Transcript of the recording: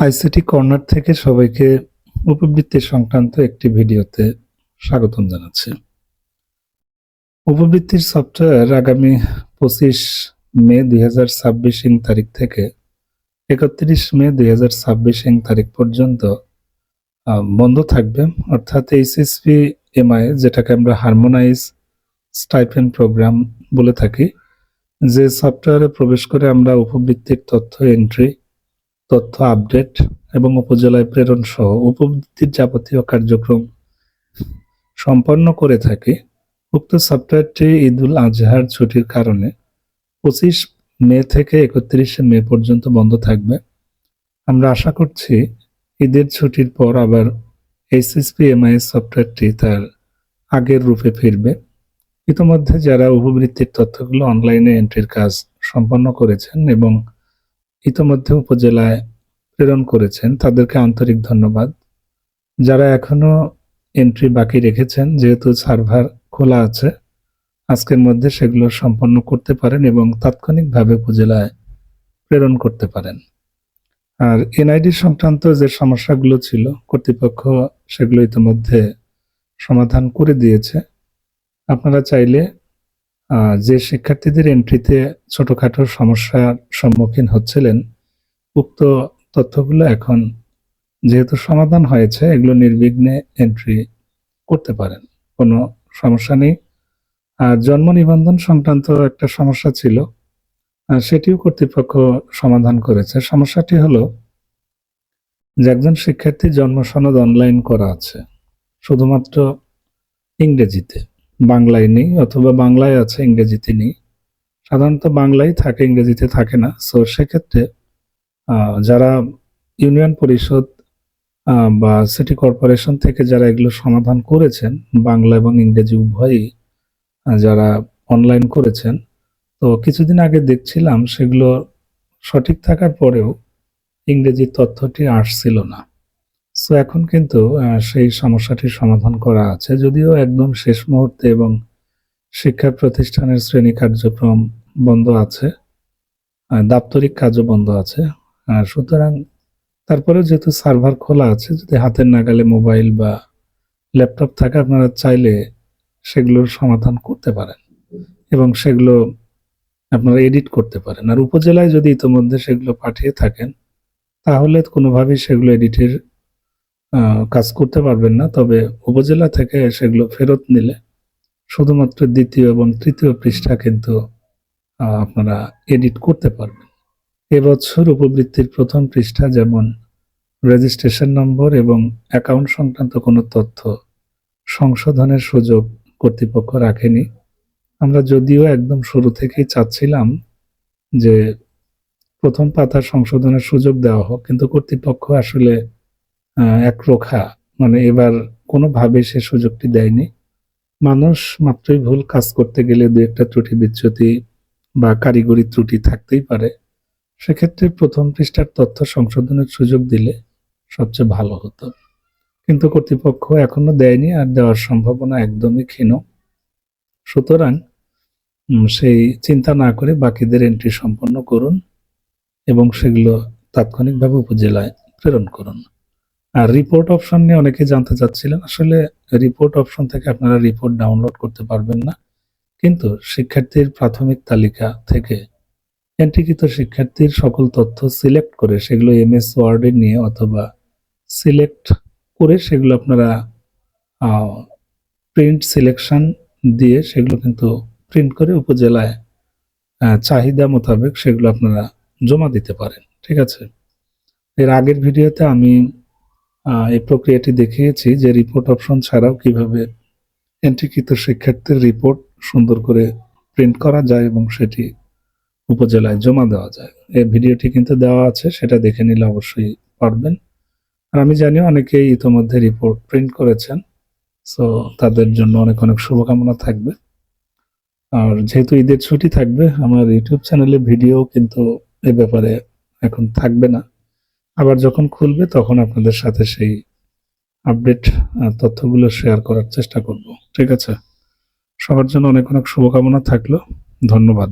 ICT corner থেকে সবাইকে উপবৃত্তি সংক্রান্ত একটি ভিডিওতে স্বাগতম জানাচ্ছি। উপবৃত্তির সফটওয়্যার আগামী 25 মে 2026 ইং তারিখ থেকে 31 মে 2026 ইং তারিখ পর্যন্ত বন্ধ থাকবে। অর্থাৎ এইচএসপি এমআই, যেটাকে আমরা হারমোনাইজ স্টাইপেন্ড প্রোগ্রাম বলে থাকি, যে সফটওয়্যারে প্রবেশ করে আমরা উপবৃত্তির তথ্য এন্ট্রি, তথ্য আপডেট এবং উপজেলায় প্রেরণ সহ উপবৃত্তির যাবতীয় কার্যক্রম সম্পন্ন করে থাকি। উক্ত সফটওয়্যারটি ঈদুল আজহার ছুটির কারণে 25 মে থেকে 31 মে পর্যন্ত বন্ধ থাকবে। আমরা আশা করছি ঈদের ছুটির পর আবার এইচএসপি এমআই সফটওয়্যারটি তার আগের রূপে ফিরবে। ইতিমধ্যে যারা উপবৃত্তির তথ্যগুলো অনলাইনে এন্ট্রির কাজ সম্পন্ন করেছেন এবং ইতিমধ্যে উপজেলায় প্রেরণ করেছেন, তাদেরকে আন্তরিক ধন্যবাদ। যারা এখনো এন্ট্রি বাকি রেখেছেন, যেহেতু সার্ভার খোলা আছে, আজকের মধ্যে সেগুলো সম্পন্ন করতে পারেন এবং তাৎক্ষণিকভাবে উপজেলায় প্রেরণ করতে পারেন। আর এনআইডি সংক্রান্ত যে সমস্যাগুলো ছিল, কর্তৃপক্ষ সেগুলো ইতিমধ্যে সমাধান করে দিয়েছে। আপনারা চাইলে যে শিক্ষার্থীদের এন্ট্রিতে ছোটখাটো সমস্যার সম্মুখীন হচ্ছিলেন, উক্ত তথ্যগুলো এখন যেহেতু সমাধান হয়েছে, এগুলো নির্বিঘ্নে এন্ট্রি করতে পারেন, কোনো সমস্যা নেই। আর জন্ম নিবন্ধন সংক্রান্ত একটা সমস্যা ছিল, সেটিও কর্তৃপক্ষ সমাধান করেছে। সমস্যাটি হলো যে একজন শিক্ষার্থীর জন্ম সনদ অনলাইন করা আছে, শুধুমাত্র ইংরেজিতে, বাংলায় নেই, অথবা বাংলায় আছে ইংরেজিতে নেই। সাধারণত বাংলায় থাকে, ইংরেজিতে থাকে না। সো সেক্ষেত্রে যারা ইউনিয়ন পরিষদ বা সিটি কর্পোরেশন থেকে যারা এগুলো সমাধান করেছেন, বাংলা এবং ইংরেজি উভয়ই যারা অনলাইন করেছেন, তো কিছুদিন আগে দেখছিলাম সেগুলো সঠিক থাকার পরেও ইংরেজি তথ্যটি আসছিল না। সো এখন কিন্তু সেই সমস্যাটির সমাধান করা আছে, যদিও একদম শেষ মুহূর্তে, এবং শিক্ষা প্রতিষ্ঠানের শ্রেণী কার্যক্রম বন্ধ আছে, দাপ্তরিক কাজও বন্ধ আছে। সুতরাং তারপরেও যেহেতু সার্ভার খোলা আছে, যদি হাতের নাগালে মোবাইল বা ল্যাপটপ থাকে, আপনারা চাইলে সেগুলোর সমাধান করতে পারেন এবং সেগুলো আপনারা এডিট করতে পারেন। আর উপজেলায় যদি ইতিমধ্যে সেগুলো পাঠিয়ে থাকেন, তাহলে কোনোভাবেই সেগুলো এডিটের কাজ করতে পারবেন না। তবে উপজেলা থেকে সেগুলো ফেরত নিলে শুধুমাত্র দ্বিতীয় এবং তৃতীয় পৃষ্ঠা কিন্তু আপনারা এডিট করতে পারবেন। এবছর উপবৃত্তির প্রথম পৃষ্ঠা, যেমন রেজিস্ট্রেশন নম্বর এবং অ্যাকাউন্ট সংক্রান্ত কোনো তথ্য সংশোধনের সুযোগ কর্তৃপক্ষ রাখেনি। আমরা যদিও একদম শুরু থেকেই চাচ্ছিলাম যে প্রথম পাতা সংশোধনের সুযোগ দেওয়া হোক, কিন্তু কর্তৃপক্ষ আসলে একরোখা, মানে এবার কোনোভাবে সে সুযোগটি দেয়নি। মানুষ মাত্রই ভুল কাজ করতে গেলে দু একটা ত্রুটি বিচ্যুতি বা কারিগরি ত্রুটি থাকতেই পারে। সেক্ষেত্রে প্রথম পৃষ্ঠার তথ্য সংশোধনের সুযোগ দিলে সবচেয়ে ভালো হতো, কিন্তু কর্তৃপক্ষ এখনো দেয়নি, আর দেওয়ার সম্ভাবনা একদমই ক্ষীণ। সুতরাং সেই চিন্তা না করে বাকিদের এন্ট্রি সম্পন্ন করুন এবং সেগুলো তাৎক্ষণিকভাবে উপজেলায় প্রেরণ করুন। আর রিপোর্ট অপশন নিয়ে অনেকে জানতে চাচ্ছিলেন। আসলে রিপোর্ট অপশন থেকে আপনারা রিপোর্ট ডাউনলোড করতে পারবেন না, কিন্তু শিক্ষার্থীর প্রাথমিক তালিকা থেকে এন্ট্রিকৃত শিক্ষার্থীর সকল তথ্য সিলেক্ট করে সেগুলো এমএস ওয়ার্ডে নিয়ে অথবা সিলেক্ট করে সেগুলো আপনারা প্রিন্ট সিলেকশন দিয়ে সেগুলো কিন্তু প্রিন্ট করে উপজেলায় চাহিদা মোতাবেক সেগুলো আপনারা জমা দিতে পারেন। ঠিক আছে, এর আগের ভিডিওতে আমি এই প্রক্রিয়াটি দেখিয়েছি যে রিপোর্ট অপশন ছাড়াও কিভাবে এন্ট্রিকৃত শিক্ষার্থীর রিপোর্ট সুন্দর করে প্রিন্ট করা যায় এবং সেটি উপজেলায় জমা দেওয়া যায়। এই ভিডিওটি কিন্তু দেওয়া আছে, সেটা দেখে নিলে অবশ্যই পারবেন। আর আমি জানি অনেকেই ইতিমধ্যে রিপোর্ট প্রিন্ট করেছেন, সো তাদের জন্য অনেক অনেক শুভকামনা থাকবে। আর যেহেতু ঈদের ছুটি থাকবে, আমার ইউটিউব চ্যানেলে ভিডিও কিন্তু এ ব্যাপারে এখন থাকবে না। আবার যখন খুলবে তখন আপনাদের সাথে সেই আপডেট তথ্যগুলো শেয়ার করার চেষ্টা করব। ঠিক আছে, সবার জন্য অনেক অনেক শুভকামনা থাকলো। ধন্যবাদ।